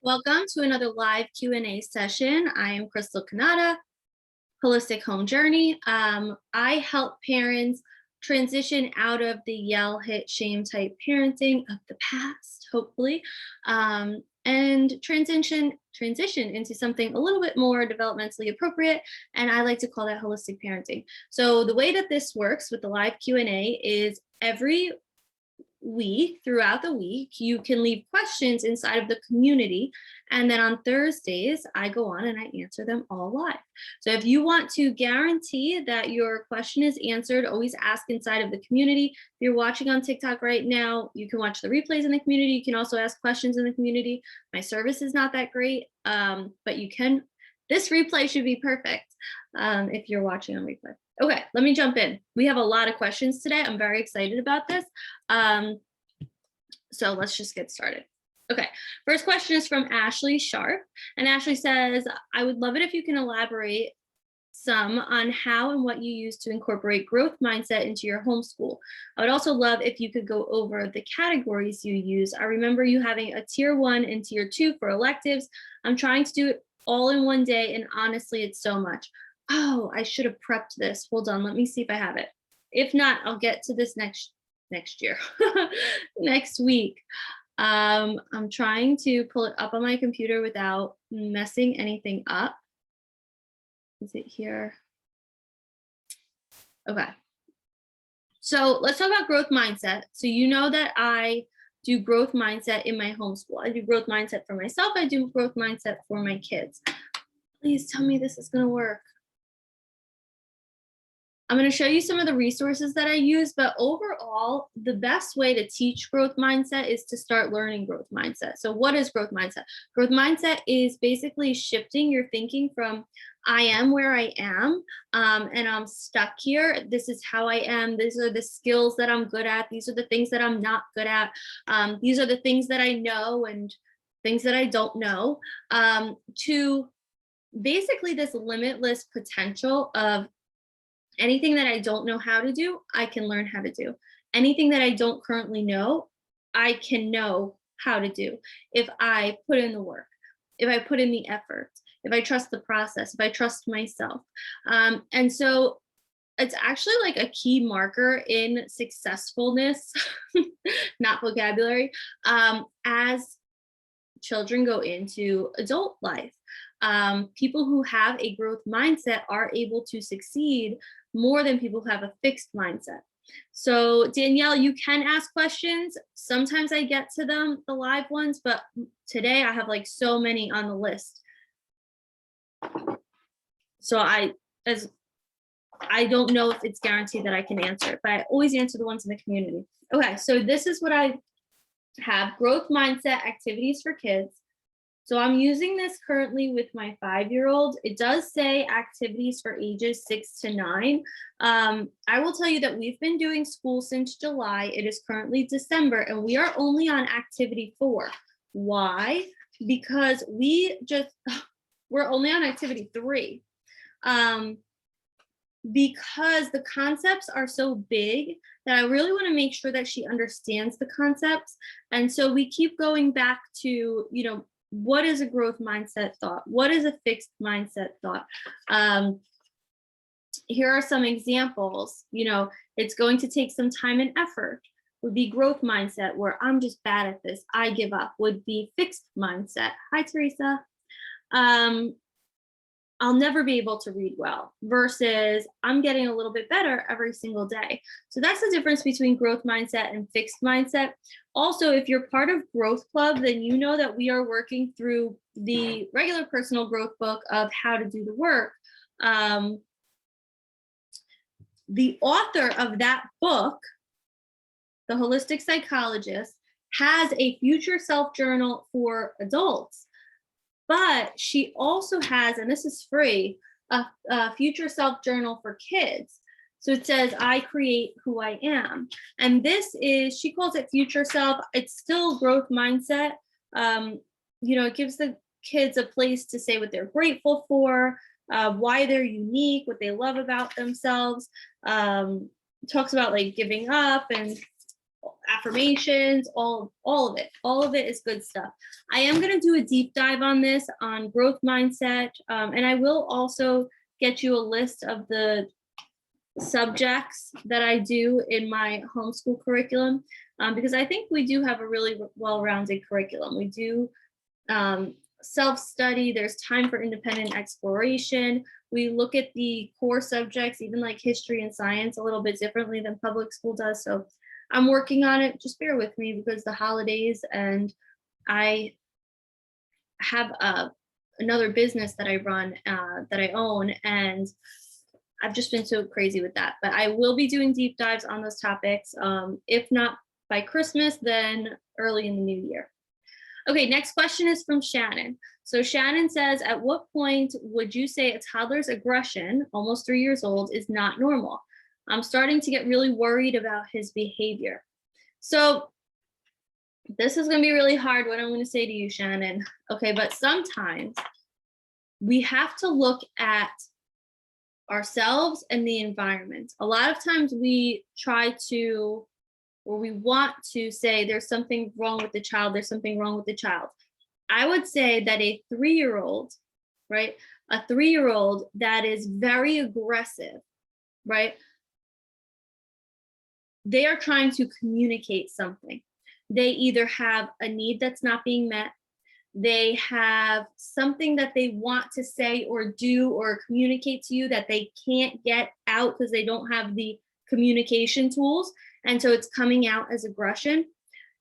Welcome to another live Q&A session. I am Crystal Kanata, Holistic Home Journey. I help parents transition out of the yell, hit, shame type parenting of the past, hopefully, and transition into something a little bit more developmentally appropriate. And I like to call that holistic parenting. So the way that this works with the live Q&A is every week, throughout the week, you can leave questions inside of the community, and then on Thursdays I go on and I answer them all live. So if you want to guarantee that your question is answered, always ask inside of the community. If you're watching on TikTok right now, you can watch the replays in the community. You can also ask questions in the community. My service is not that great, but you can. This replay should be perfect if you're watching on replay. Okay, let me jump in. We have a lot of questions today. I'm very excited about this. So let's just get started. Okay, first question is from Ashley Sharp. And Ashley says, I would love it if you can elaborate some on how and what you use to incorporate growth mindset into your homeschool. I would also love if you could go over the categories you use. I remember you having a tier 1 and tier 2 for electives. I'm trying to do it all in one day, and honestly, it's so much. Oh, I should have prepped this. Hold on, let me see if I have it. If not, I'll get to this next year, next week. I'm trying to pull it up on my computer without messing anything up. Is it here? Okay. So let's talk about growth mindset. So you know that I do growth mindset in my homeschool. I do growth mindset for myself. I do growth mindset for my kids. Please tell me this is going to work. I'm going to show you some of the resources that I use, but overall, the best way to teach growth mindset is to start learning growth mindset. So what is growth mindset? Growth mindset is basically shifting your thinking from I am where I am, and I'm stuck here. This is how I am. These are the skills that I'm good at. These are the things that I'm not good at. These are the things that I know and things that I don't know, to basically this limitless potential of anything that I don't know how to do, I can learn how to do. Anything that I don't currently know, I can know how to do if I put in the work, if I put in the effort, if I trust the process, if I trust myself. And so it's actually like a key marker in successfulness, not vocabulary, as children go into adult life. People who have a growth mindset are able to succeed more than people who have a fixed mindset. So Danielle, you can ask questions. Sometimes I get to them, the live ones, but today I have like so many on the list. So I don't know if it's guaranteed that I can answer it, but I always answer the ones in the community. Okay, so this is what I have: growth mindset activities for kids. So I'm using this currently with my 5-year-old. It does say activities for ages 6 to 9. I will tell you that we've been doing school since July. It is currently December, and we are only on activity 4. Why? Because we're only on activity 3. Because the concepts are so big that I really want to make sure that she understands the concepts. And so we keep going back to, what is a growth mindset thought? What is a fixed mindset thought? Here are some examples. It's going to take some time and effort. Would be growth mindset, where I'm just bad at this, I give up. Would be fixed mindset. Hi, Teresa. I'll never be able to read well, versus I'm getting a little bit better every single day. So that's the difference between growth mindset and fixed mindset. Also, if you're part of Growth Club, then you know that we are working through the regular personal growth book of how to do the work. The author of that book, the holistic psychologist, has a future self journal for adults. But she also has, and this is free, a future self journal for kids. So it says, I create who I am. And this is, she calls it future self. It's still growth mindset. It gives the kids a place to say what they're grateful for, why they're unique, what they love about themselves. Talks about like giving up and affirmations, all of it is good stuff. I am going to do a deep dive on this on growth mindset, and I will also get you a list of the subjects that I do in my homeschool curriculum, because I think we do have a really well-rounded curriculum. We do self-study, there's time for independent exploration. We look at the core subjects, even like history and science, a little bit differently than public school does. So I'm working on it. Just bear with me because the holidays, and I have another business that I run, that I own, and I've just been so crazy with that. But I will be doing deep dives on those topics. If not by Christmas, then early in the new year. Okay, next question is from Shannon. So Shannon says, at what point would you say a toddler's aggression, almost 3 years old, is not normal? I'm starting to get really worried about his behavior. So this is going to be really hard, what I'm going to say to you, Shannon. Okay, but sometimes we have to look at ourselves and the environment. A lot of times we try to, or we want to say there's something wrong with the child, there's something wrong with the child. I would say that a 3-year-old, right? A 3-year-old that is very aggressive, right? They are trying to communicate something. They either have a need that's not being met, they have something that they want to say or do or communicate to you that they can't get out because they don't have the communication tools. And so it's coming out as aggression.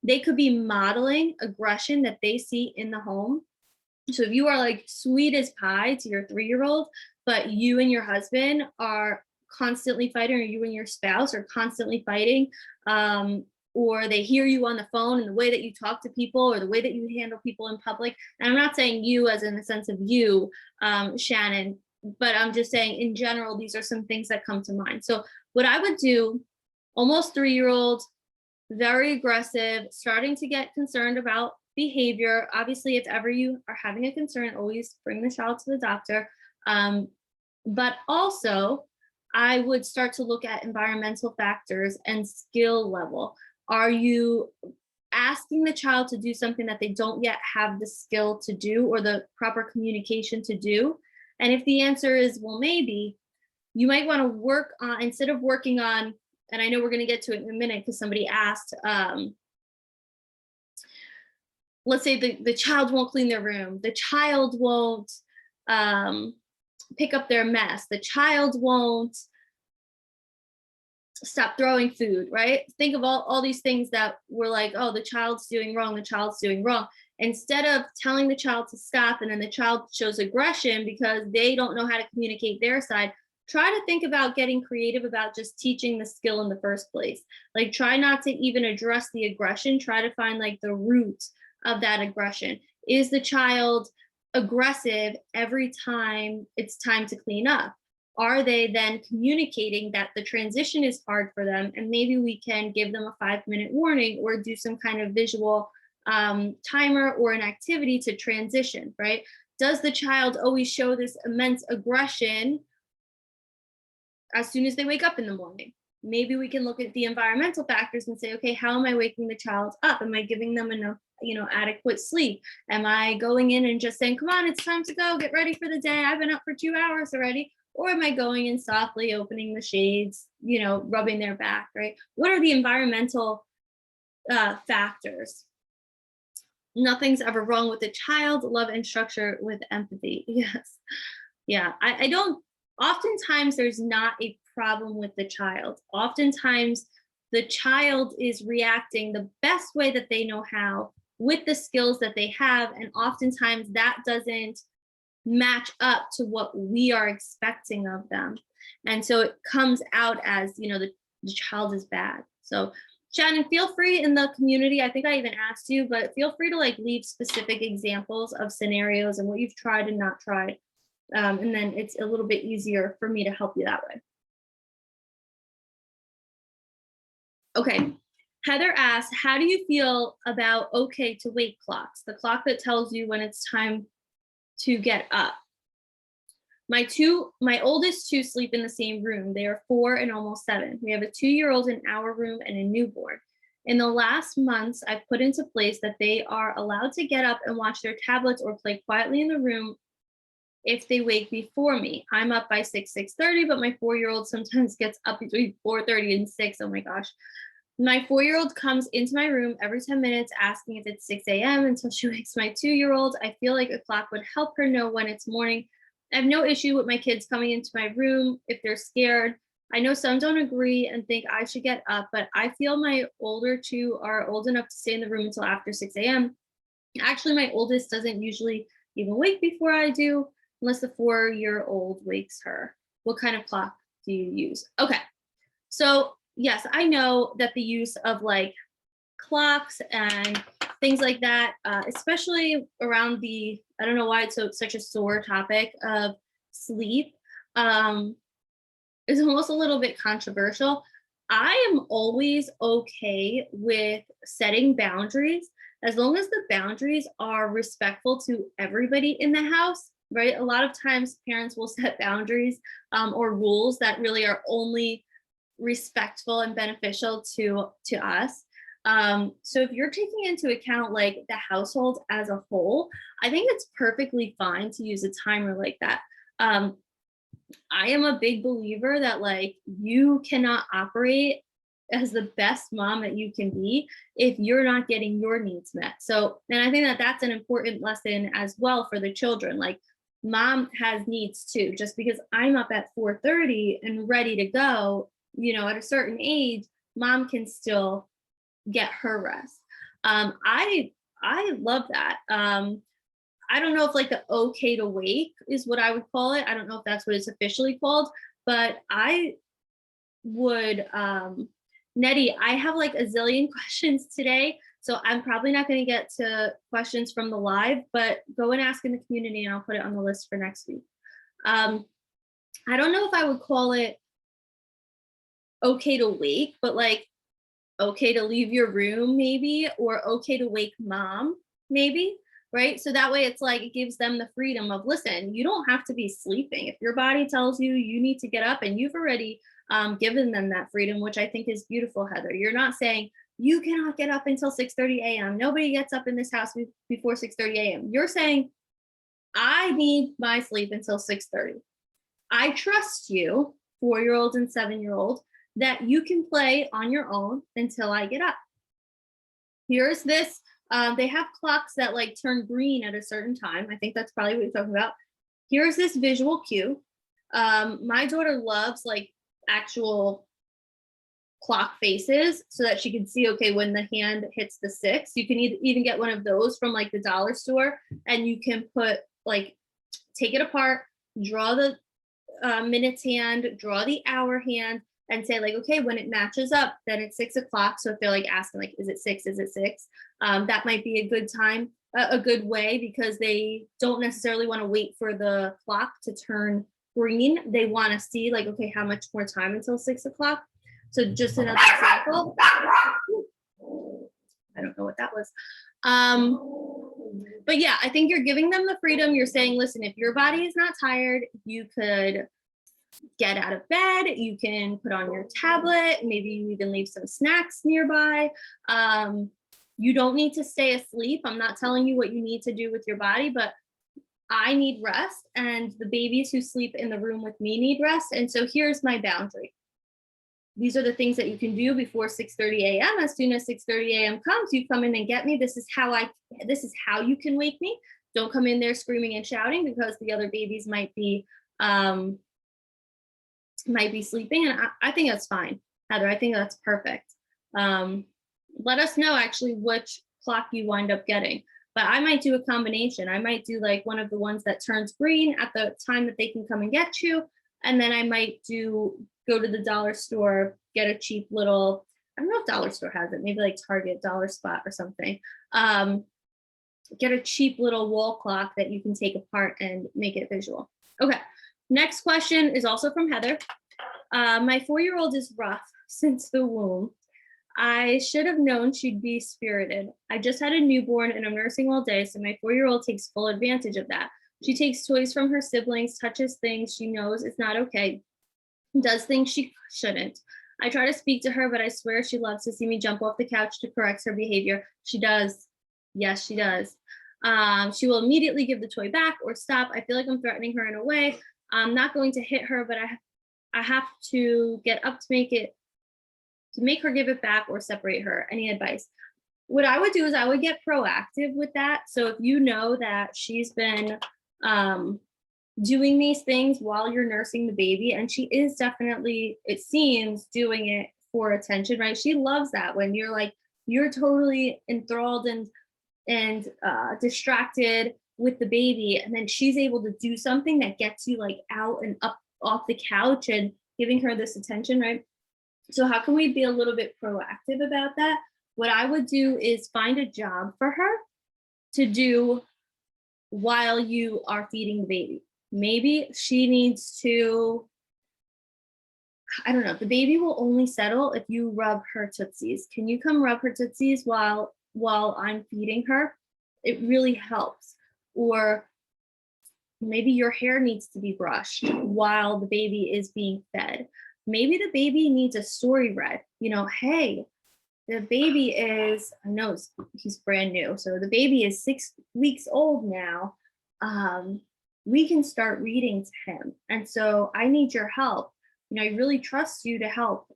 They could be modeling aggression that they see in the home. So if you are like sweet as pie to your 3-year-old, but you and your husband are constantly fighting, or you and your spouse are constantly fighting, or they hear you on the phone and the way that you talk to people or the way that you handle people in public. And I'm not saying you as in the sense of you, Shannon, but I'm just saying in general, these are some things that come to mind. So what I would do, almost 3-year-old, very aggressive, starting to get concerned about behavior. Obviously, if ever you are having a concern, always bring the child to the doctor. But also, I would start to look at environmental factors and skill level. Are you asking the child to do something that they don't yet have the skill to do or the proper communication to do? And if the answer is, well, maybe, you might want to work on, instead of working on, and I know we're going to get to it in a minute because somebody asked, let's say the child won't clean their room, the child won't pick up their mess, the child won't stop throwing food, right? Think of all these things that we're like, oh, the child's doing wrong, the child's doing wrong. Instead of telling the child to stop and then the child shows aggression because they don't know how to communicate their side, try to think about getting creative about just teaching the skill in the first place. Like, try not to even address the aggression, try to find like the root of that aggression. Is the child aggressive every time it's time to clean up? Are they then communicating that the transition is hard for them, and maybe we can give them a 5-minute warning or do some kind of visual timer or an activity to transition, right? Does the child always show this immense aggression as soon as they wake up in the morning? Maybe we can look at the environmental factors and say, okay, how am I waking the child up? Am I giving them enough, adequate sleep? Am I going in and just saying, come on, it's time to go, get ready for the day, I've been up for 2 hours already? Or am I going in softly, opening the shades, rubbing their back, right? What are the environmental factors? Nothing's ever wrong with the child. Love and structure with empathy. Yes. Yeah. I don't, oftentimes there's not a problem with the child. Oftentimes the child is reacting the best way that they know how with the skills that they have. And oftentimes that doesn't match up to what we are expecting of them. And so it comes out as, the child is bad. So Shannon, feel free in the community, I think I even asked you, but feel free to leave specific examples of scenarios and what you've tried and not tried. And then it's a little bit easier for me to help you that way. Okay, Heather asks, how do you feel about okay to wake clocks? The clock that tells you when it's time to get up. My oldest two sleep in the same room. They are 4 and almost 7. We have a 2-year-old in our room and a newborn. In the last months, I've put into place that they are allowed to get up and watch their tablets or play quietly in the room if they wake before me. I'm up by 6:30, but my 4-year-old sometimes gets up between 4:30 and 6. Oh my gosh. My 4-year-old comes into my room every 10 minutes asking if it's 6 a.m. until she wakes my 2-year-old. I feel like a clock would help her know when it's morning. I have no issue with my kids coming into my room if they're scared. I know some don't agree and think I should get up, but I feel my older two are old enough to stay in the room until after 6 a.m. Actually, my oldest doesn't usually even wake before I do, unless the 4-year-old wakes her. What kind of clock do you use? Okay. So yes, I know that the use of like clocks and things like that, especially around I don't know why it's such a sore topic of sleep, is almost a little bit controversial. I am always okay with setting boundaries as long as the boundaries are respectful to everybody in the house, right? A lot of times parents will set boundaries or rules that really are only respectful and beneficial to us. So if you're taking into account like the household as a whole, I think it's perfectly fine to use a timer like that. I am a big believer that like you cannot operate as the best mom that you can be if you're not getting your needs met. So, and I think that that's an important lesson as well for the children. Like mom has needs too. Just because I'm up at 4:30 and ready to go, at a certain age, mom can still get her rest. I love that. I don't know if like the okay to wake is what I would call it. I don't know if that's what it's officially called, but I would, Nettie, I have like a zillion questions today. So I'm probably not going to get to questions from the live, but go and ask in the community and I'll put it on the list for next week. I don't know if I would call it okay to wake, but like okay to leave your room maybe, or okay to wake mom maybe. Right. So that way it's like it gives them the freedom of, listen, you don't have to be sleeping. If your body tells you you need to get up, and you've already given them that freedom, which I think is beautiful, Heather. You're not saying you cannot get up until 6:30 a.m. Nobody gets up in this house before 6:30 a.m. You're saying I need my sleep until 6:30. I trust you, 4-year-old and 7-year-old, that you can play on your own until I get up. Here's this. They have clocks that like turn green at a certain time. I think that's probably what you're talking about. Here's this visual cue. My daughter loves like actual clock faces so that she can see, okay, when the hand hits the 6. You can even get one of those from like the dollar store, and you can put like, take it apart, draw the minutes hand, draw the hour hand, and say like, okay, when it matches up, then it's 6 o'clock. So if they're like asking like, is it 6? Is it 6? That might be a good time, a good way, because they don't necessarily want to wait for the clock to turn green. They want to see like, okay, how much more time until 6 o'clock? So just another example. I don't know what that was. But yeah, I think you're giving them the freedom. You're saying, listen, if your body is not tired, you could get out of bed, you can put on your tablet, maybe you even leave some snacks nearby. You don't need to stay asleep. I'm not telling you what you need to do with your body, but I need rest, and the babies who sleep in the room with me need rest. And so here's my boundary. These are the things that you can do before 6:30 a.m. As soon as 6:30 a.m. comes, you come in and get me. This is how you can wake me. Don't come in there screaming and shouting, because the other babies might be sleeping. And I think that's fine, Heather. I think that's perfect. Let us know actually which clock you wind up getting. But I might do a combination. I might do like one of the ones that turns green at the time that they can come and get you. And then I might go to the dollar store, get a cheap little, I don't know if dollar store has it, maybe like Target, Dollar Spot or something. Get a cheap little wall clock that you can take apart and make it visual. Okay, next question is also from Heather. My 4-year-old is rough since the womb. I should have known she'd be spirited. I just had a newborn and I'm nursing all day, so my 4-year-old takes full advantage of that. She takes toys from her siblings, touches things she knows is not okay, does things she shouldn't. I try to speak to her, but I swear she loves to see me jump off the couch to correct her behavior. She does. Yes, she does. She will immediately give the toy back or stop. I feel like I'm threatening her in a way. I'm not going to hit her, but I have to get up to make her give it back or separate her. Any advice? What I would do is I would get proactive with that. So if you know that she's been doing these things while you're nursing the baby, and she is definitely, it seems, doing it for attention, right? She loves that when you're like, you're totally enthralled and distracted with the baby, and then she's able to do something that gets you like out and up off the couch and giving her this attention, right? So how can we be a little bit proactive about that? What I would do is find a job for her to do while you are feeding the baby. Maybe she needs to, I don't know, the baby will only settle if you rub her tootsies. Can you come rub her tootsies while I'm feeding her? It really helps. Or maybe your hair needs to be brushed while the baby is being fed. Maybe the baby needs a story read. You know, hey, the baby is, I know he's brand new, so the baby is 6 weeks old now. We can start reading to him. And so I need your help. You know, I really trust you to help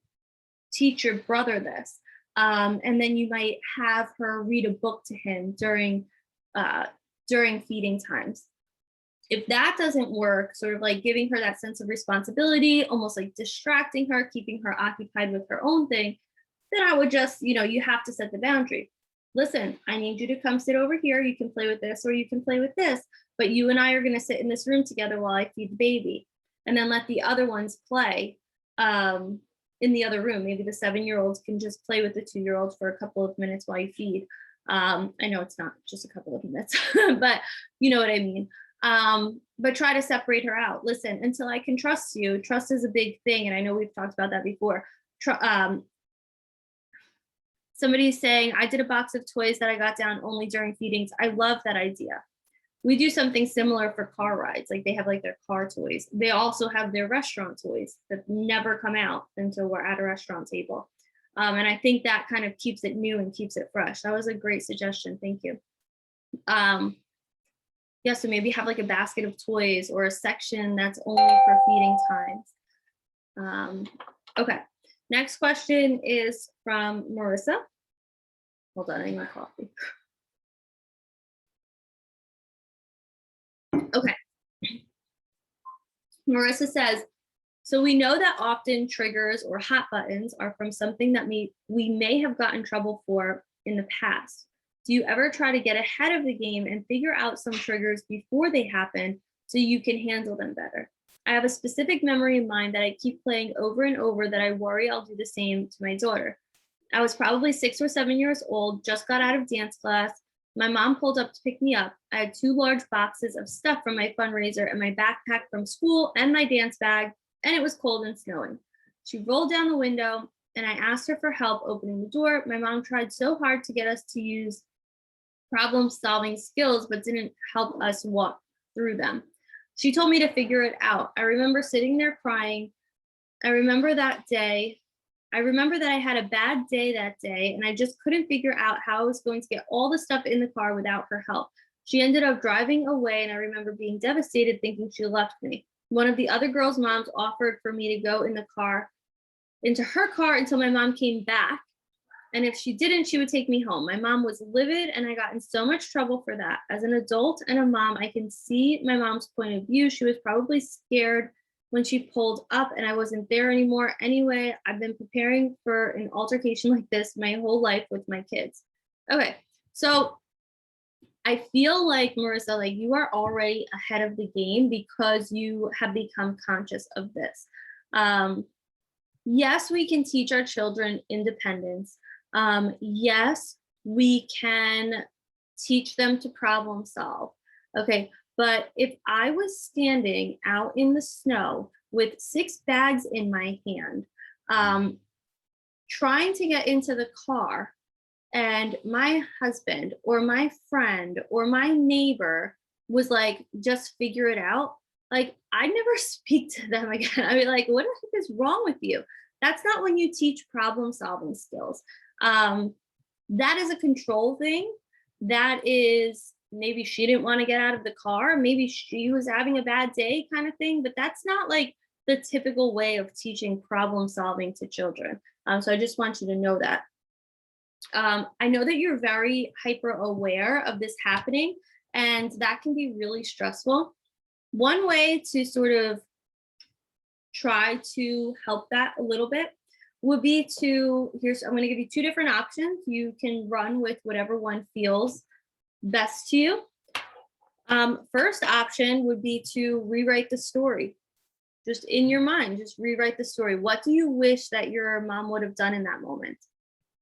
teach your brother this. And then you might have her read a book to him during feeding times. If that doesn't work, sort of like giving her that sense of responsibility, almost like distracting her, keeping her occupied with her own thing, then I would just, you know, you have to set the boundary. Listen, I need you to come sit over here. You can play with this or you can play with this, but you and I are going to sit in this room together while I feed the baby, and then let the other ones play in the other room. Maybe the 7-year-olds can just play with the 2-year-olds for a couple of minutes while you feed. I know it's not just a couple of minutes, but you know what I mean. But try to separate her out. Listen, until I can trust you. Trust is a big thing, and I know we've talked about that before. Somebody's saying, I did a box of toys that I got down only during feedings. I love that idea. We do something similar for car rides. Like they have like their car toys. They also have their restaurant toys that never come out until we're at a restaurant table. And I think that kind of keeps it new and keeps it fresh. That was a great suggestion. Thank you. Yeah, so maybe have like a basket of toys or a section that's only for feeding times. Okay, next question is from Marissa. Hold on, I need my coffee. Okay. Marissa says, so we know that often triggers or hot buttons are from something that we may have gotten in trouble for in the past. Do you ever try to get ahead of the game and figure out some triggers before they happen so you can handle them better? I have a specific memory in mind that I keep playing over and over that I worry I'll do the same to my daughter. I was probably 6 or 7 years old, just got out of dance class. My mom pulled up to pick me up. I had 2 large boxes of stuff from my fundraiser and my backpack from school and my dance bag, and it was cold and snowing. She rolled down the window and I asked her for help opening the door. My mom tried so hard to get us to use problem-solving skills, but didn't help us walk through them. She told me to figure it out. I remember sitting there crying. I remember that I had a bad day that day, and I just couldn't figure out how I was going to get all the stuff in the car without her help. She ended up driving away, and I remember being devastated thinking she left me. One of the other girls' moms offered for me to go into her car until my mom came back. And if she didn't, she would take me home. My mom was livid, and I got in so much trouble for that. As an adult and a mom, I can see my mom's point of view. She was probably scared when she pulled up and I wasn't there anymore. Anyway, I've been preparing for an altercation like this my whole life with my kids. Okay, so I feel like, Marissa, like you are already ahead of the game because you have become conscious of this. Yes, we can teach our children independence. Yes, we can teach them to problem solve. Okay, but if I was standing out in the snow with 6 bags in my hand, trying to get into the car, and my husband or my friend or my neighbor was like, just figure it out, like I'd never speak to them again. I'd be like, what the heck is wrong with you? That's not when you teach problem solving skills. That is a control thing. That is, maybe she didn't want to get out of the car, maybe she was having a bad day kind of thing, but that's not like the typical way of teaching problem solving to children. So I just want you to know that. I know that you're very hyper aware of this happening, and that can be really stressful. One way to sort of try to help that a little bit would be to, I'm going to give you two different options. You can run with whatever one feels best to you. First option would be to rewrite the story. Just in your mind, just rewrite the story. What do you wish that your mom would have done in that moment?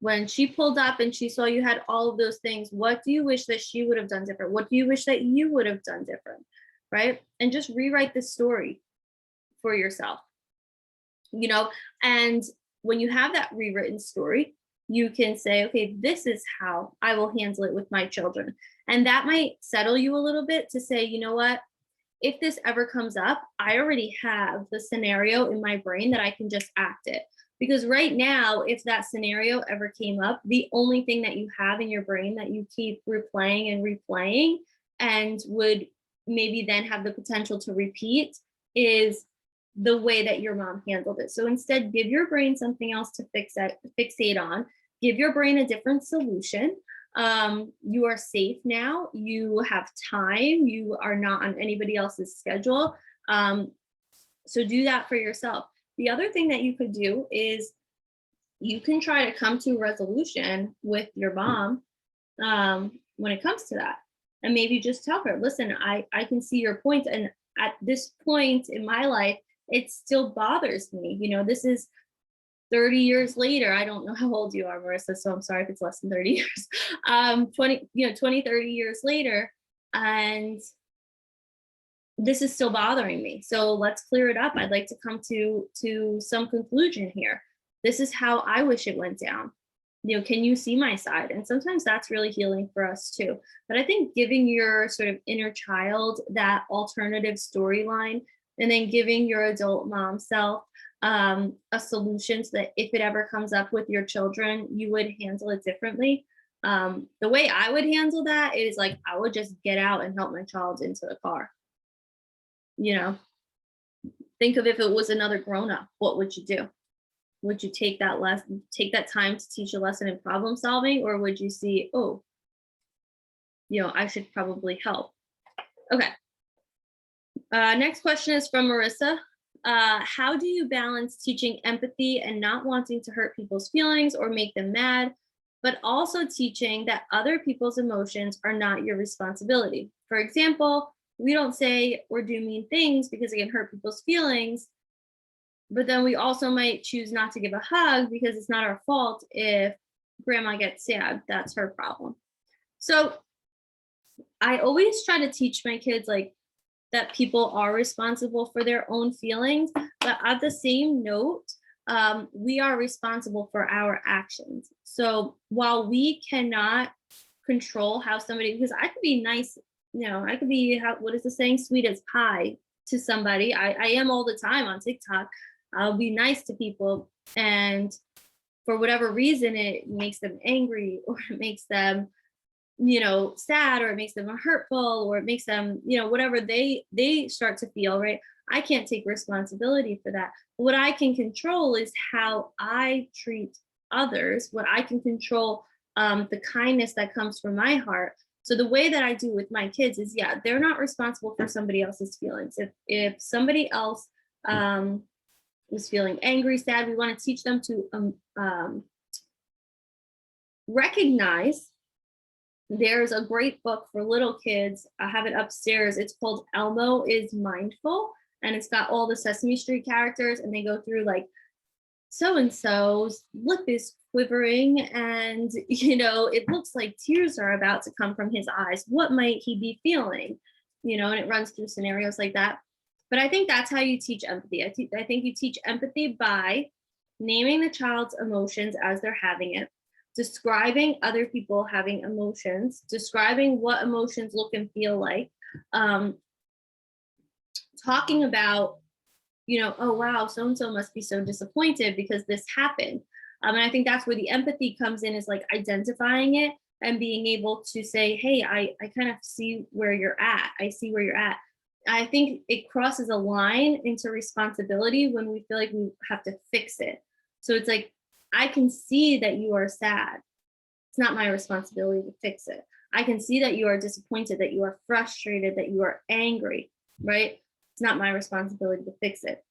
When she pulled up and she saw you had all of those things, what do you wish that she would have done different? What do you wish that you would have done different? Right? And just rewrite the story for yourself. And when you have that rewritten story, you can say, okay, this is how I will handle it with my children. And that might settle you a little bit to say, you know what? If this ever comes up, I already have the scenario in my brain that I can just act it. Because right now, if that scenario ever came up, the only thing that you have in your brain that you keep replaying and replaying and would maybe then have the potential to repeat is the way that your mom handled it. So instead, give your brain something else to fixate on. Give your brain a different solution. You are safe now. You have time. You are not on anybody else's schedule. So do that for yourself. The other thing that you could do is you can try to come to a resolution with your mom when it comes to that. And maybe just tell her, listen, I can see your point. And at this point in my life, it still bothers me. This is 30 years later. I don't know how old you are, Marissa, so I'm sorry if it's less than 30 years. 20, 30 years later. And this is still bothering me. So let's clear it up. I'd like to come to some conclusion here. This is how I wish it went down. Can you see my side? And sometimes that's really healing for us too. But I think giving your sort of inner child that alternative storyline, and then giving your adult mom self a solution so that if it ever comes up with your children, you would handle it differently. The way I would handle that is like, I would just get out and help my child into the car. Think of if it was another grown-up, what would you do? Would you take that time to teach a lesson in problem solving, or would you see, I should probably help? Okay. Next question is from Marissa. How do you balance teaching empathy and not wanting to hurt people's feelings or make them mad, but also teaching that other people's emotions are not your responsibility? For example, we don't say or do mean things because it can hurt people's feelings, but then we also might choose not to give a hug because it's not our fault if grandma gets sad. That's her problem. So I always try to teach my kids that people are responsible for their own feelings, but at the same note, we are responsible for our actions. So while we cannot control how somebody, because I could be nice, I could be, what is the saying, sweet as pie to somebody. I am all the time on TikTok. I'll be nice to people, and for whatever reason, it makes them angry, or it makes them sad, or it makes them hurtful, or it makes them, whatever they start to feel, right? I can't take responsibility for that. What I can control is how I treat others. What I can control, the kindness that comes from my heart. So the way that I do with my kids is, they're not responsible for somebody else's feelings. If somebody else is feeling angry, sad, we want to teach them to recognize. There's a great book for little kids. I have it upstairs. It's called Elmo is Mindful, and it's got all the Sesame Street characters, and they go through so-and-so's lip is quivering, and it looks like tears are about to come from his eyes. What might he be feeling? And it runs through scenarios like that. But I think that's how you teach empathy. I think you teach empathy by naming the child's emotions as they're having it, describing other people having emotions, describing what emotions look and feel like, talking about, oh, wow, so-and-so must be so disappointed because this happened. And I think that's where the empathy comes in, is like identifying it and being able to say, hey, I kind of see where you're at. I see where you're at. I think it crosses a line into responsibility when we feel like we have to fix it. So it's like, I can see that you are sad. It's not my responsibility to fix it. I can see that you are disappointed, that you are frustrated, that you are angry, right? It's not my responsibility to fix it.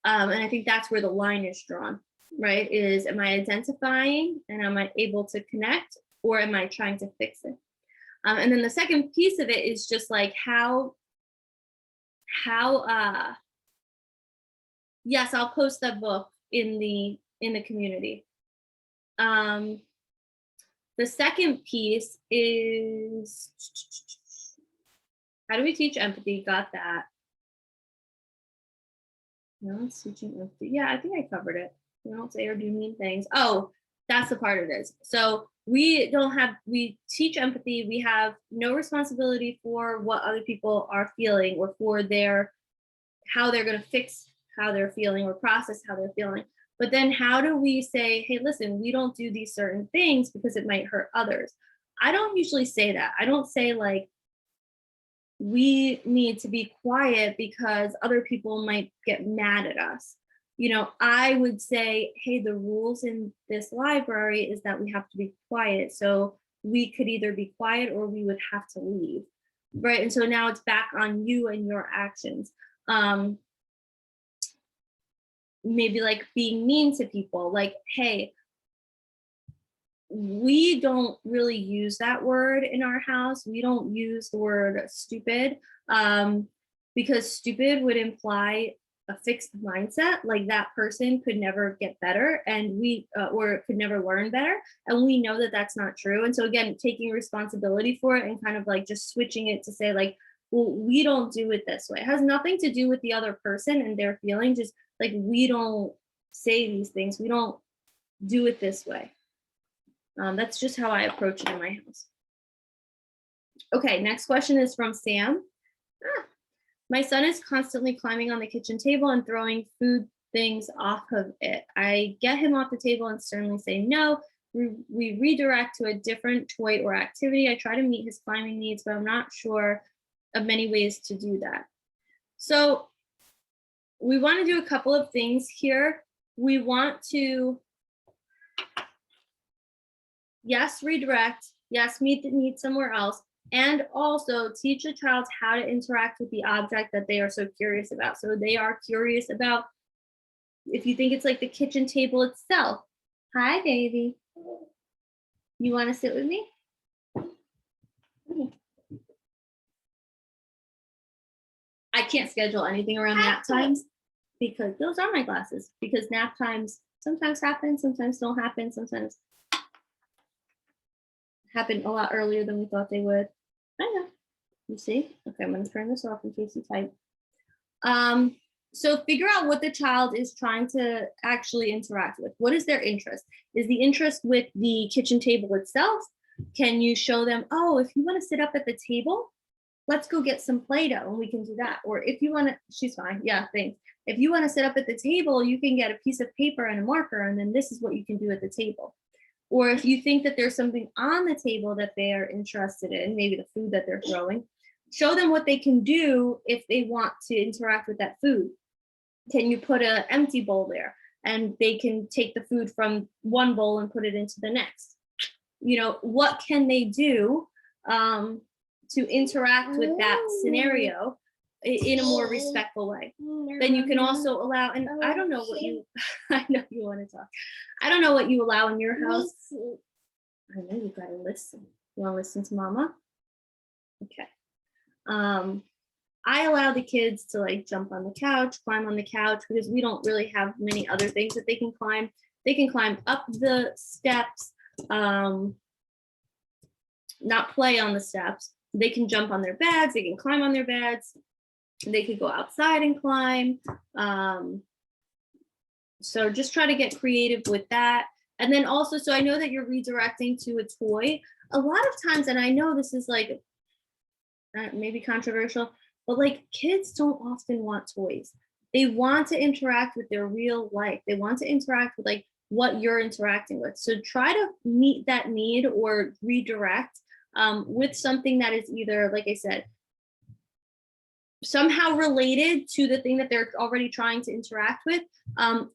And I think that's where the line is drawn, right? Is, am I identifying and am I able to connect, or am I trying to fix it? And then the second piece of it is just like how yes, I'll post that book in the community. The second piece is, how do we teach empathy? Got that. No, it's teaching empathy. Yeah, I think I covered it. We don't say or do mean things. Oh, that's the part it is. So we teach empathy. We have no responsibility for what other people are feeling, or for how they're going to fix how they're feeling or process how they're feeling. But then how do we say, hey, listen, we don't do these certain things because it might hurt others? I don't usually say that. I don't say like, we need to be quiet because other people might get mad at us. I would say, hey, the rules in this library is that we have to be quiet. So we could either be quiet or we would have to leave. Right. And so now it's back on you and your actions. Maybe like being mean to people, like, hey, we don't really use that word in our house. We don't use the word stupid, because stupid would imply a fixed mindset, like that person could never get better, and or could never learn better. And we know that that's not true. And so again, taking responsibility for it and kind of like just switching it to say like, well, we don't do it this way. It has nothing to do with the other person and their feelings. Just like, we don't say these things. We don't do it this way. That's just how I approach it in my house. Okay, next question is from Sam. My son is constantly climbing on the kitchen table and throwing food things off of it. I get him off the table and sternly say no. We redirect to a different toy or activity. I try to meet his climbing needs, but I'm not sure of many ways to do that. So we want to do a couple of things here. We want to, yes, redirect, yes, meet the need somewhere else, and also teach the child how to interact with the object that they are so curious about. So they are curious about, if you think it's like the kitchen table itself. Hi, baby. You want to sit with me? I can't schedule anything around nap times, because those are my glasses, because nap times sometimes happen, sometimes don't happen, sometimes happen a lot earlier than we thought they would. I know. You see? Okay, I'm going to turn this off in case you type. So figure out what the child is trying to actually interact with. What is their interest? Is the interest with the kitchen table itself? Can you show them, oh, if you want to sit up at the table, let's go get some Play-Doh and we can do that. Or if you want to, she's fine. Yeah, thanks. If you want to sit up at the table, you can get a piece of paper and a marker, and then this is what you can do at the table. Or if you think that there's something on the table that they are interested in, maybe the food that they're throwing, show them what they can do if they want to interact with that food. Can you put an empty bowl there, and they can take the food from one bowl and put it into the next? What can they do to interact with that scenario in a more respectful way? Then you can also allow, and I don't know what you, I know you want to talk. I don't know what you allow in your house. I know you got to listen. You want to listen to mama? Okay. I allow the kids to like jump on the couch, climb on the couch, because we don't really have many other things that they can climb. They can climb up the steps, not play on the steps. They can jump on their beds, they can climb on their beds, they could go outside and climb. So just try to get creative with that. And then also, so I know that you're redirecting to a toy. A lot of times, and I know this is like maybe controversial, but like kids don't often want toys. They want to interact with their real life. They want to interact with like what you're interacting with. So try to meet that need or redirect with something that is either, like I said, somehow related to the thing that they're already trying to interact with,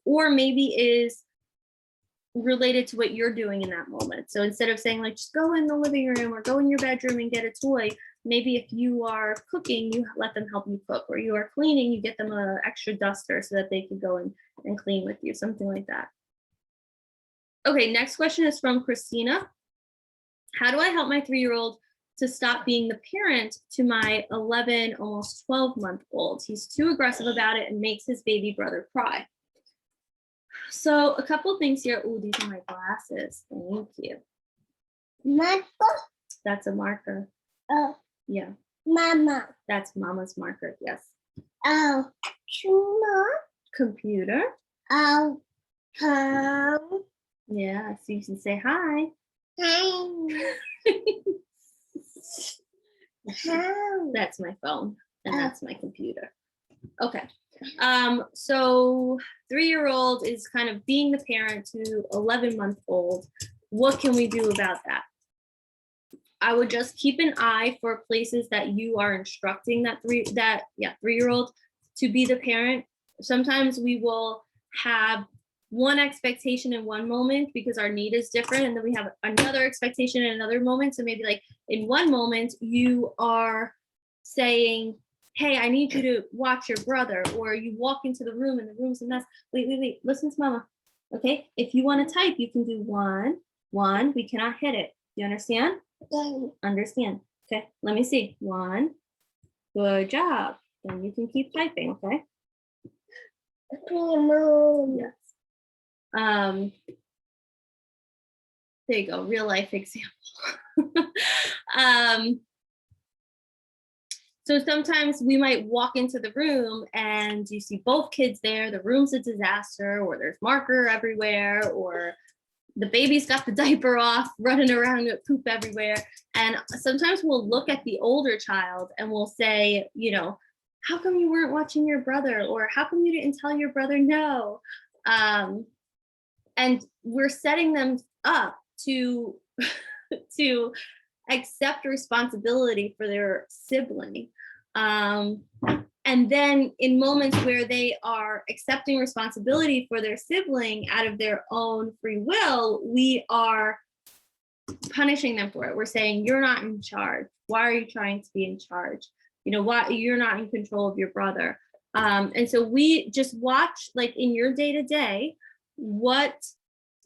or maybe is related to what you're doing in that moment. So instead of saying like, just go in the living room or go in your bedroom and get a toy, maybe if you are cooking, you let them help you cook, or you are cleaning, you get them an extra duster so that they can go in and clean with you, something like that. Okay, next question is from Christina. How do I help my 3-year-old to stop being the parent to my 11, almost 12-month-old? He's too aggressive about it and makes his baby brother cry. So a couple things here. Oh, these are my glasses. Thank you. Marker? That's a marker. Oh. Yeah. Mama. That's mama's marker. Yes. Oh. Computer. Oh. Home. Yeah. So you can say hi. Hi. Home. That's my phone, and that's my computer. Okay. So 3-year-old is kind of being the parent to 11-month-old. What can we do about that? I would just keep an eye for places that you are instructing that 3-year-old to be the parent. Sometimes we will have one expectation in one moment because our need is different, and then we have another expectation in another moment. So maybe like in one moment you are saying, hey, I need you to watch your brother, or you walk into the room and the room's a mess. Wait, listen to mama. Okay, if you want to type, you can do one. We cannot hit it. You understand? Understand. Okay, let me see. 1. Good job. Then you can keep typing, okay? Yes. There you go, real life example. So sometimes we might walk into the room and you see both kids there, the room's a disaster, or there's marker everywhere, or the baby's got the diaper off, running around with poop everywhere. And sometimes we'll look at the older child and we'll say, you know, how come you weren't watching your brother? Or how come you didn't tell your brother no? And we're setting them up to to accept responsibility for their sibling. And then in moments where they are accepting responsibility for their sibling out of their own free will, we are punishing them for it. We're saying, you're not in charge. Why are you trying to be in charge? You know, why you're not in control of your brother. And so we just watch, like in your day-to-day, what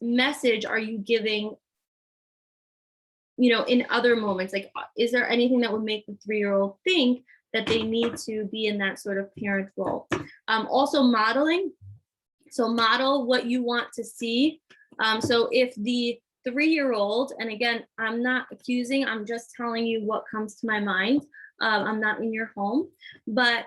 message are you giving, you know, in other moments? Like, is there anything that would make the 3-year-old think that they need to be in that sort of parent role? Also modeling. So model what you want to see. So if the 3-year-old, and again, I'm not accusing, I'm just telling you what comes to my mind. I'm not in your home, but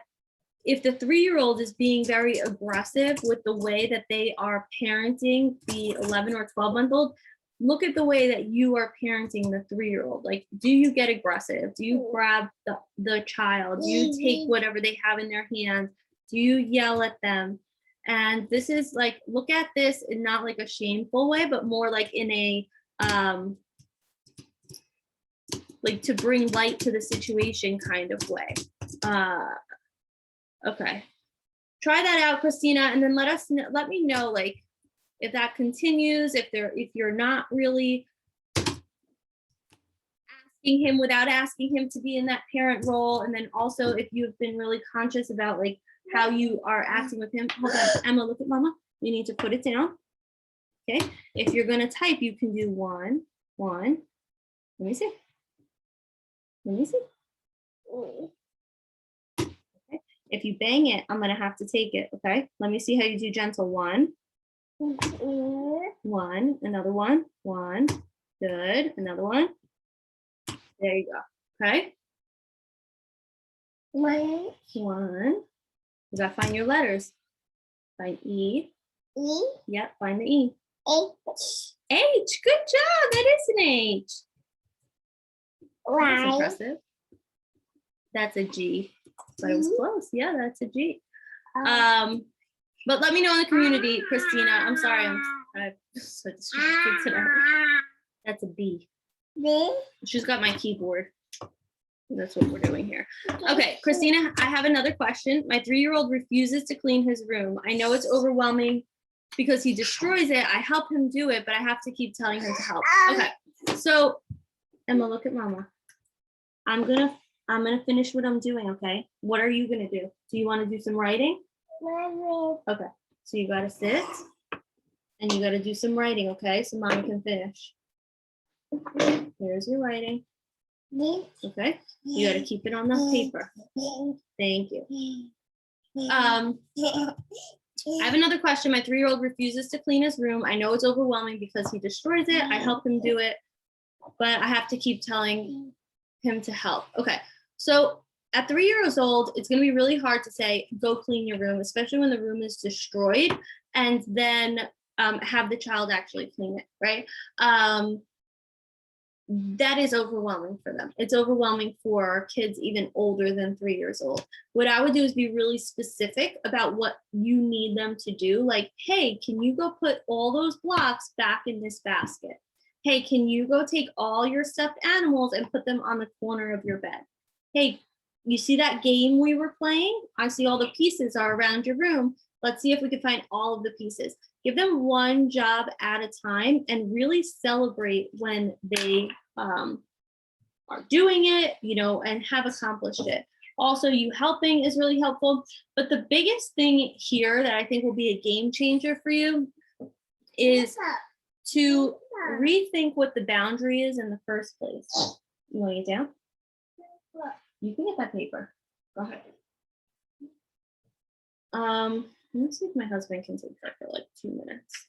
if the 3-year-old is being very aggressive with the way that they are parenting the 11 or 12-month-old, look at the way that you are parenting the 3-year-old. Like, do you get aggressive? Do you grab the child? Do you take whatever they have in their hands? Do you yell at them? And this is like, look at this in not like a shameful way, but more like in a, like to bring light to the situation kind of way. Okay, try that out, Christina, and then let me know, like, if that continues, if you're not really asking him without asking him to be in that parent role, and then also if you've been really conscious about like how you are acting with him. Hold on, Emma, look at mama. You need to put it down. Okay, if you're gonna type, you can do 1. Let me see. Okay. If you bang it, I'm gonna have to take it. Okay, let me see how you do gentle. 1, another 1, good, another 1. There you go. Okay. 1. You gotta find your letters. Find E. Yep, find the E. H. Good job. That is an H. That's impressive. That's a G. But it was close. Yeah, that's a G. But let me know in the community, Christina. I'm sorry, I'm so distracted today. That's a B. She's got my keyboard. That's what we're doing here. Okay, Christina, I have another question. My 3-year-old refuses to clean his room. I know it's overwhelming because he destroys it. I help him do it, but I have to keep telling him to help. Okay, so Emma, look at Mama. I'm gonna finish what I'm doing, okay? What are you gonna do? Do you want to do some writing? Okay, so you gotta sit and you gotta do some writing, okay? So Mommy can finish. Here's your writing. Okay, you gotta keep it on the paper. Thank you. I have another question. My 3-year-old refuses to clean his room. I know it's overwhelming because he destroys it. I help him do it, but I have to keep telling him to help. Okay, so at 3 years old, it's going to be really hard to say, go clean your room, especially when the room is destroyed, and then have the child actually clean it, right? That is overwhelming for them. It's overwhelming for kids even older than 3 years old. What I would do is be really specific about what you need them to do. Like, hey, can you go put all those blocks back in this basket? Hey, can you go take all your stuffed animals and put them on the corner of your bed? Hey, you see that game we were playing? I see all the pieces are around your room. Let's see if we can find all of the pieces. Give them one job at a time and really celebrate when they are doing it, you know, and have accomplished it. Also, you helping is really helpful. But the biggest thing here that I think will be a game changer for you is to rethink what the boundary is in the first place. You want to get down? You can get that paper. Go ahead. Let me see if my husband can take that for like 2 minutes.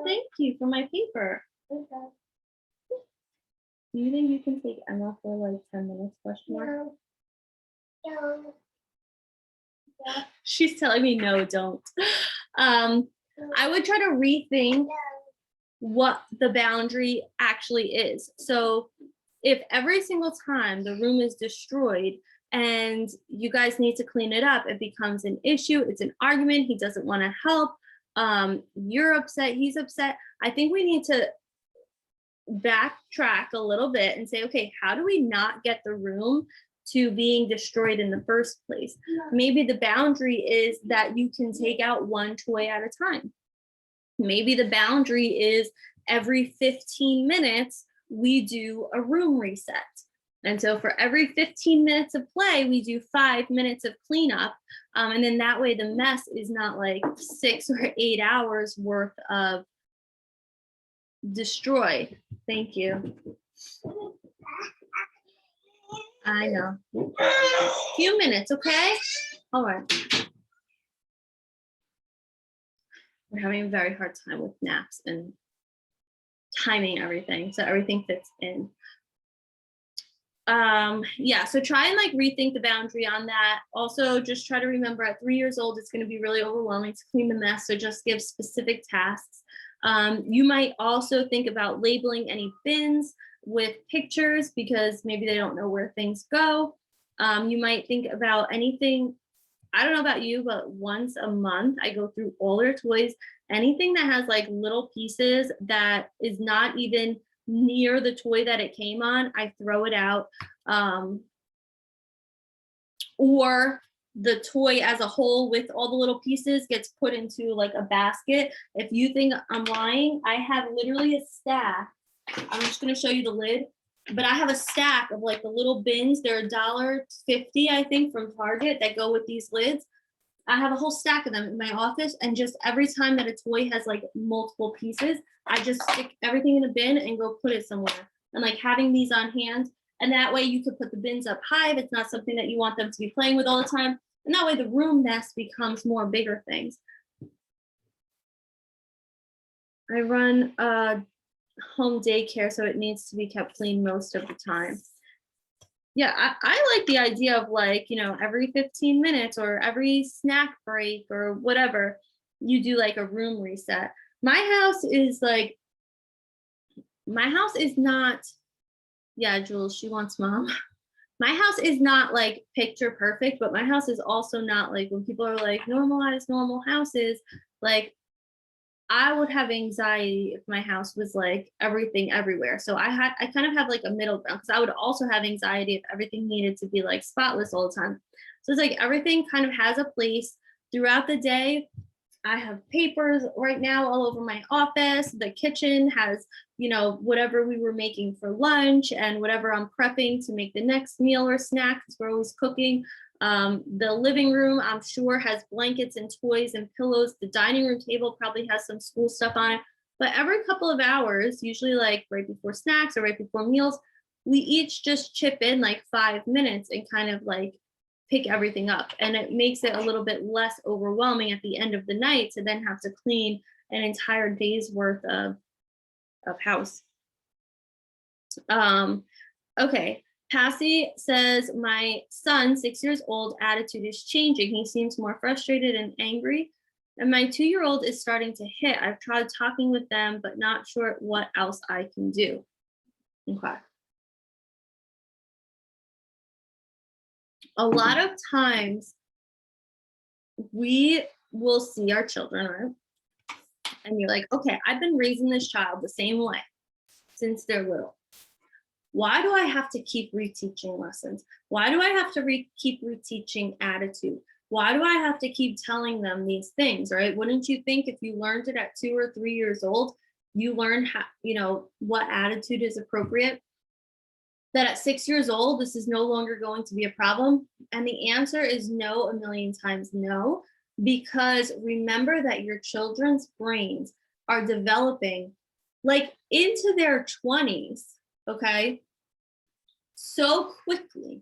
Thank you for my paper. Do you think you can take Emma for like 10 minutes? Question mark? No. She's telling me no, don't. I would try to rethink what the boundary actually is. So if every single time the room is destroyed and you guys need to clean it up, it becomes an issue, it's an argument, he doesn't want to help, you're upset, he's upset. I think we need to backtrack a little bit and say, okay, how do we not get the room to being destroyed in the first place? Maybe the boundary is that you can take out one toy at a time. Maybe the boundary is every 15 minutes, we do a room reset. And so for every 15 minutes of play, we do 5 minutes of cleanup. And then that way the mess is not like 6 or 8 hours worth of destroyed. Thank you. I know. Few minutes, okay? All right. We're having a very hard time with naps and timing everything, so everything fits in. Yeah, so try and like rethink the boundary on that. Also, just try to remember at 3 years old, it's going to be really overwhelming to clean the mess, so just give specific tasks. You might also think about labeling any bins with pictures because maybe they don't know where things go. You might think about anything, I don't know about you, but once a month I go through all their toys. Anything that has like little pieces that is not even near the toy that it came on, I throw it out. Or the toy as a whole with all the little pieces gets put into like a basket. If you think I'm lying, I have literally a stack. I'm just going to show you the lid, but I have a stack of like the little bins. They're $1.50, I think, from Target that go with these lids. I have a whole stack of them in my office, and just every time that a toy has like multiple pieces, I just stick everything in a bin and go put it somewhere. And like having these on hand, and that way you could put the bins up high if it's not something that you want them to be playing with all the time. And that way the room mess becomes more bigger things. I run a home daycare, so it needs to be kept clean most of the time. Yeah, I like the idea of like, you know, every 15 minutes or every snack break or whatever, you do like a room reset. My house is not, yeah, Jules, she wants mom. My house is not like picture perfect, but my house is also not like when people are like normalize normal houses, like I would have anxiety if my house was like everything everywhere. So I kind of have like a middle ground because I would also have anxiety if everything needed to be like spotless all the time. So it's like everything kind of has a place throughout the day. I have papers right now all over my office. The kitchen has, whatever we were making for lunch and whatever I'm prepping to make the next meal or snack because we're always cooking. The living room, I'm sure, has blankets and toys and pillows. The dining room table probably has some school stuff on it. But every couple of hours, usually like right before snacks or right before meals, we each just chip in like 5 minutes and kind of like pick everything up. And it makes it a little bit less overwhelming at the end of the night to then have to clean an entire day's worth of house. Okay. Passy says, my son, 6 years old, attitude is changing. He seems more frustrated and angry. And my 2-year-old is starting to hit. I've tried talking with them, but not sure what else I can do. Okay. A lot of times we will see our children, right? And you're like, okay, I've been raising this child the same way since they're little. Why do I have to keep reteaching lessons? Why do I have to keep reteaching attitude? Why do I have to keep telling them these things, right? Wouldn't you think if you learned it at 2 or 3 years old, you learn how, what attitude is appropriate? That at 6 years old, this is no longer going to be a problem? And the answer is no, a million times no, because remember that your children's brains are developing like into their 20s, okay, so quickly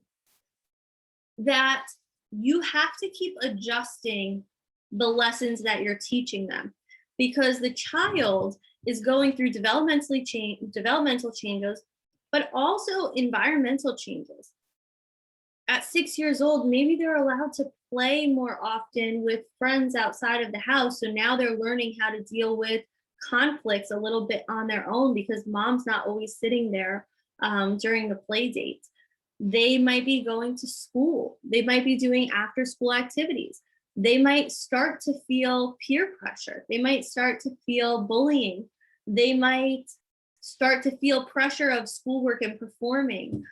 that you have to keep adjusting the lessons that you're teaching them because the child is going through developmental changes, but also environmental changes. At 6 years old, maybe they're allowed to play more often with friends outside of the house. So now they're learning how to deal with conflicts a little bit on their own because mom's not always sitting there during the play date. They might be going to school. They might be doing after school activities. They might start to feel peer pressure. They might start to feel bullying. They might start to feel pressure of schoolwork and performing.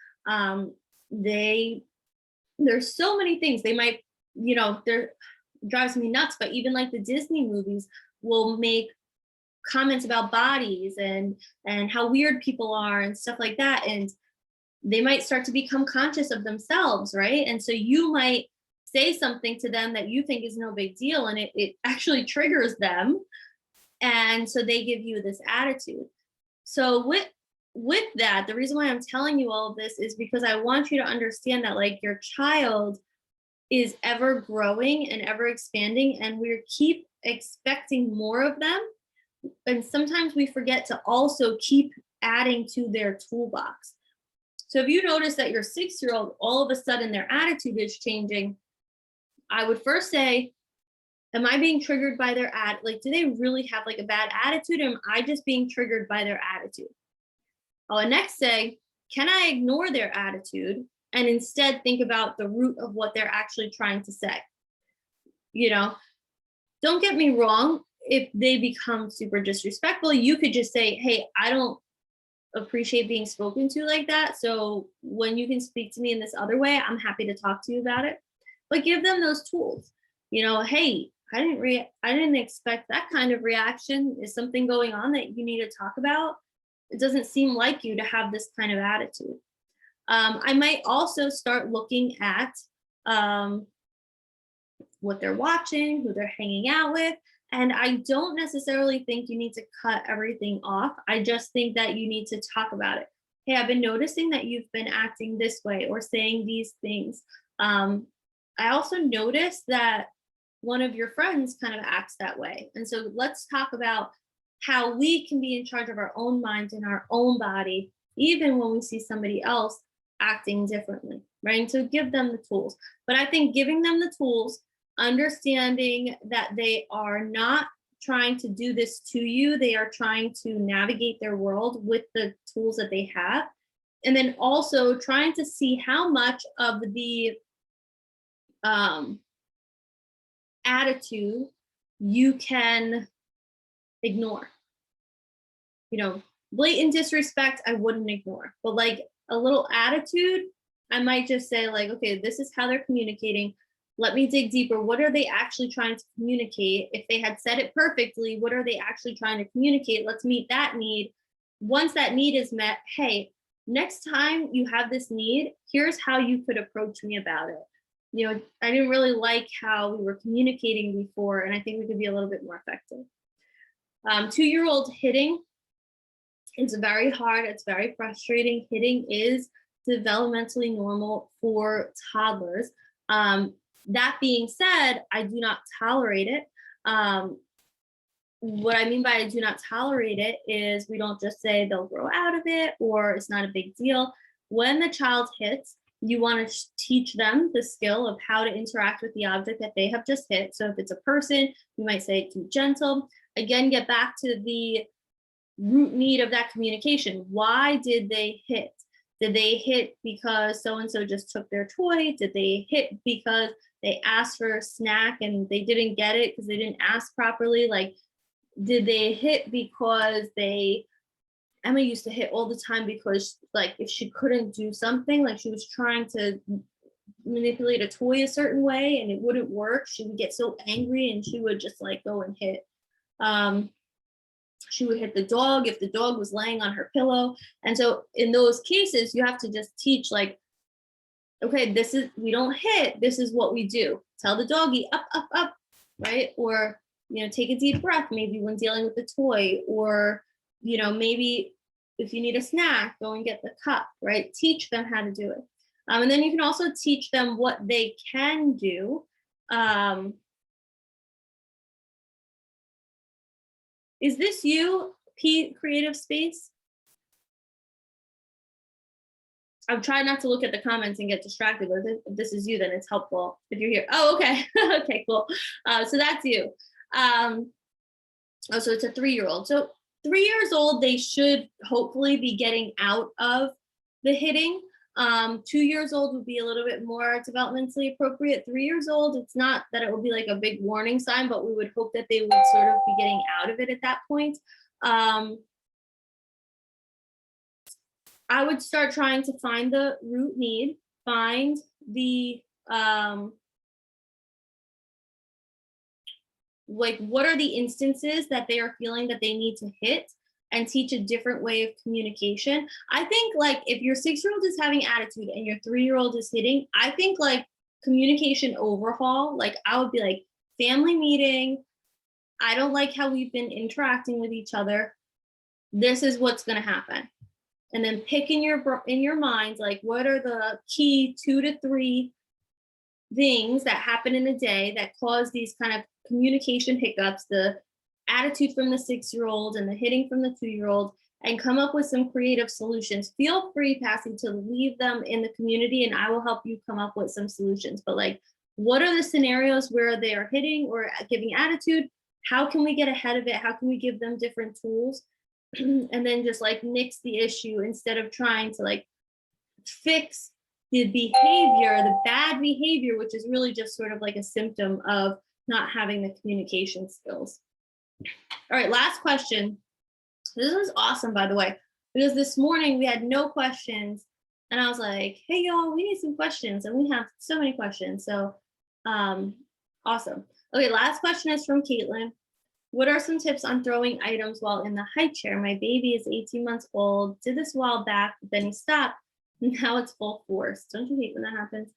There's so many things. They might, there drives me nuts, but even like the Disney movies will make comments about bodies and how weird people are and stuff like that. And they might start to become conscious of themselves, right? And so you might say something to them that you think is no big deal, and it actually triggers them. And so they give you this attitude. So with that, the reason why I'm telling you all of this is because I want you to understand that like your child is ever growing and ever expanding, and we keep expecting more of them. And sometimes we forget to also keep adding to their toolbox. So if you notice that your 6-year-old, all of a sudden their attitude is changing, I would first say, am I being triggered by their like, do they really have like a bad attitude? Or am I just being triggered by their attitude? I'll next say, can I ignore their attitude and instead think about the root of what they're actually trying to say? Don't get me wrong. If they become super disrespectful, you could just say, hey, I don't appreciate being spoken to like that. So when you can speak to me in this other way, I'm happy to talk to you about it. But give them those tools. Hey, I didn't expect that kind of reaction. Is something going on that you need to talk about? It doesn't seem like you to have this kind of attitude. I might also start looking at what they're watching, who they're hanging out with. And I don't necessarily think you need to cut everything off. I just think that you need to talk about it. Hey, I've been noticing that you've been acting this way or saying these things. I also noticed that one of your friends kind of acts that way. And so let's talk about how we can be in charge of our own mind and our own body, even when we see somebody else acting differently, right? And so give them the tools. But I think giving them the tools, understanding that they are not trying to do this to you, they are trying to navigate their world with the tools that they have, And then also trying to see how much of the attitude you can ignore. Blatant disrespect, I wouldn't ignore, but like a little attitude, I might just say like, okay, this is how they're communicating. Let me dig deeper. What are they actually trying to communicate? If they had said it perfectly, what are they actually trying to communicate? Let's meet that need. Once that need is met, hey, next time you have this need, here's how you could approach me about it. I didn't really like how we were communicating before, and I think we could be a little bit more effective. 2-year-old hitting, it's very hard. It's very frustrating. Hitting is developmentally normal for toddlers. That being said, I do not tolerate it. What I mean by I do not tolerate it is we don't just say they'll grow out of it or it's not a big deal. When the child hits, you want to teach them the skill of how to interact with the object that they have just hit. So if it's a person, you might say too gentle. Again, get back to the root need of that communication. Why did they hit? Did they hit because so-and-so just took their toy? Did they hit because they asked for a snack and they didn't get it because they didn't ask properly? Like, did they hit because Emma used to hit all the time because like if she couldn't do something, like she was trying to manipulate a toy a certain way and it wouldn't work, she would get so angry and she would just like go and hit. She would hit the dog if the dog was laying on her pillow. And so in those cases, you have to just teach like, okay, we don't hit, this is what we do. Tell the doggy up, up, up, right? Or, take a deep breath, maybe when dealing with the toy, or, maybe if you need a snack, go and get the cup, right? Teach them how to do it. And then you can also teach them what they can do. Is this you, P Creative Space? I'm trying not to look at the comments and get distracted, but if this is you, then it's helpful if you're here. Oh, okay. Okay, cool. So that's you. So it's a 3-year-old. So 3 years old, they should hopefully be getting out of the hitting. 2 years old would be a little bit more developmentally appropriate. 3 years old, it's not that it will be like a big warning sign, but we would hope that they would sort of be getting out of it at that point. I would start trying to find the root need, find the like what are the instances that they are feeling that they need to hit, and teach a different way of communication. I think like if your 6-year-old is having attitude and your 3-year-old is hitting, I think like communication overhaul, like I would be like, family meeting, I don't like how we've been interacting with each other. This is what's going to happen. And then pick in your mind, like what are the key 2 to 3 things that happen in a day that cause these kind of communication hiccups, the attitude from the 6-year-old and the hitting from the 2-year-old, and come up with some creative solutions. Feel free, Passy, to leave them in the community and I will help you come up with some solutions. But like, what are the scenarios where they are hitting or giving attitude? How can we get ahead of it? How can we give them different tools? And then just like nix the issue instead of trying to like fix the behavior, the bad behavior, which is really just sort of like a symptom of not having the communication skills. All right, last question. This was awesome, by the way, because this morning we had no questions and I was like, hey y'all, we need some questions, and we have so many questions. So awesome. Okay, last question is from Caitlin. What are some tips on throwing items while in the high chair? My baby is 18 months old, did this a while back, but then he stopped. Now it's full force. Don't you hate when that happens?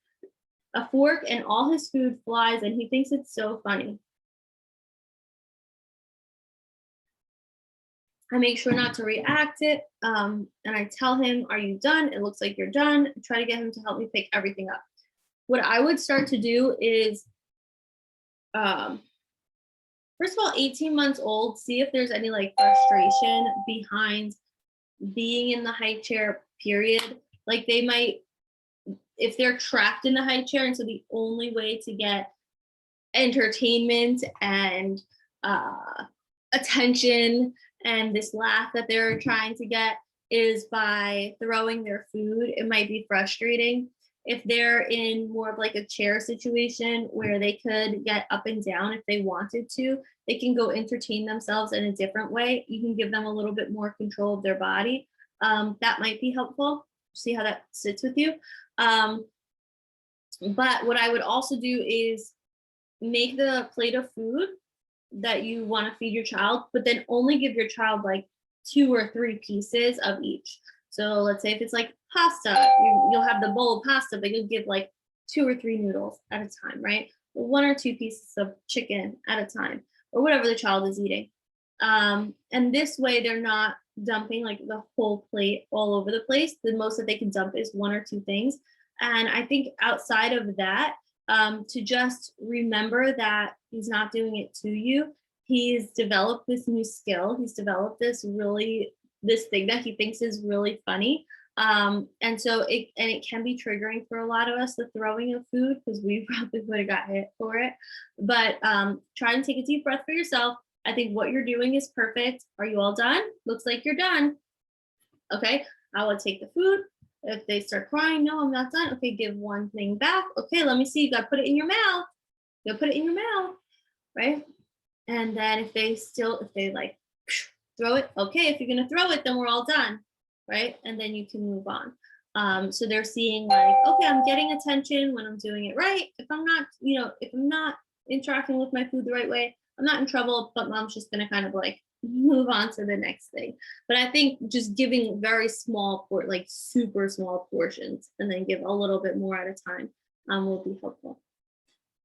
A fork and all his food flies and he thinks it's so funny. I make sure not to react it. And I tell him, are you done? It looks like you're done. I try to get him to help me pick everything up. What I would start to do is, first of all, 18 months old, see if there's any like frustration behind being in the high chair, period. Like they might, if they're trapped in the high chair, and so the only way to get entertainment and attention and this laugh that they're trying to get is by throwing their food. It might be frustrating. If they're in more of like a chair situation where they could get up and down if they wanted to, they can go entertain themselves in a different way. You can give them a little bit more control of their body. That might be helpful. See how that sits with you. But what I would also do is make the plate of food that you want to feed your child, but then only give your child like 2 or 3 pieces of each. So let's say if it's like pasta, you'll have the bowl of pasta, but you'll give like 2 or 3 noodles at a time, right? 1 or 2 pieces of chicken at a time, or whatever the child is eating. And this way they're not dumping like the whole plate all over the place. The most that they can dump is 1 or 2 things. And I think outside of that, to just remember that he's not doing it to you. He's developed this new skill. He's developed this thing that he thinks is really funny. And so it can be triggering for a lot of us, the throwing of food, because we probably would have got hit for it. But try and take a deep breath for yourself. I think what you're doing is perfect. Are you all done? Looks like you're done. Okay, I will take the food. If they start crying, no, I'm not done. Okay, give one thing back. Okay, let me see. You got to put it in your mouth. You got to put it in your mouth, right? And then if they like throw it, okay, if you're going to throw it, then we're all done, right? And then you can move on. So they're seeing like, okay, I'm getting attention when I'm doing it right. If I'm not interacting with my food the right way, I'm not in trouble, but mom's just going to kind of like move on to the next thing. But I think just giving very small, like super small portions, and then give a little bit more at a time will be helpful.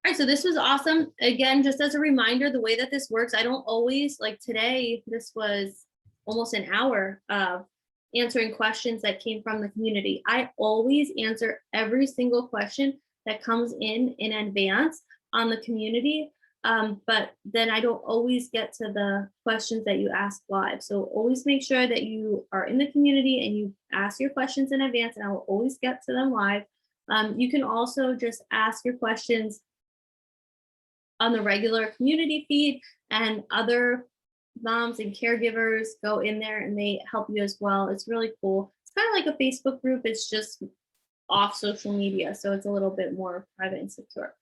All right, so this was awesome. Again, just as a reminder, the way that this works, I don't always, like today, this was almost an hour of answering questions that came from the community. I always answer every single question that comes in advance on the community. But then I don't always get to the questions that you ask live. So always make sure that you are in the community and you ask your questions in advance, and I will always get to them live. You can also just ask your questions on the regular community feed, and other moms and caregivers go in there and they help you as well. It's really cool. It's kind of like a Facebook group. It's just off social media, so it's a little bit more private and secure.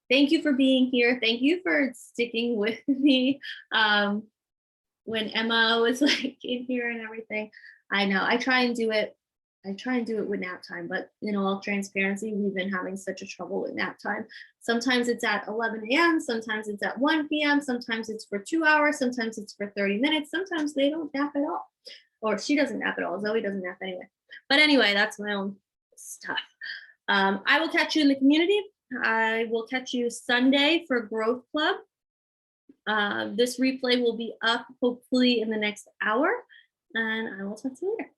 Thank you for being here. Thank you for sticking with me when Emma was like in here and everything. I know I try and do it with nap time, but in all transparency, we've been having such a trouble with nap time. Sometimes it's at 11 a.m., sometimes it's at 1 p.m., sometimes it's for 2 hours, sometimes it's for 30 minutes, sometimes they don't nap at all. Or she doesn't nap at all. Zoe doesn't nap anyway. But anyway, that's my own stuff. I will catch you in the community. I will catch you Sunday for Growth Club. This replay will be up hopefully in the next hour, and I will talk to you later.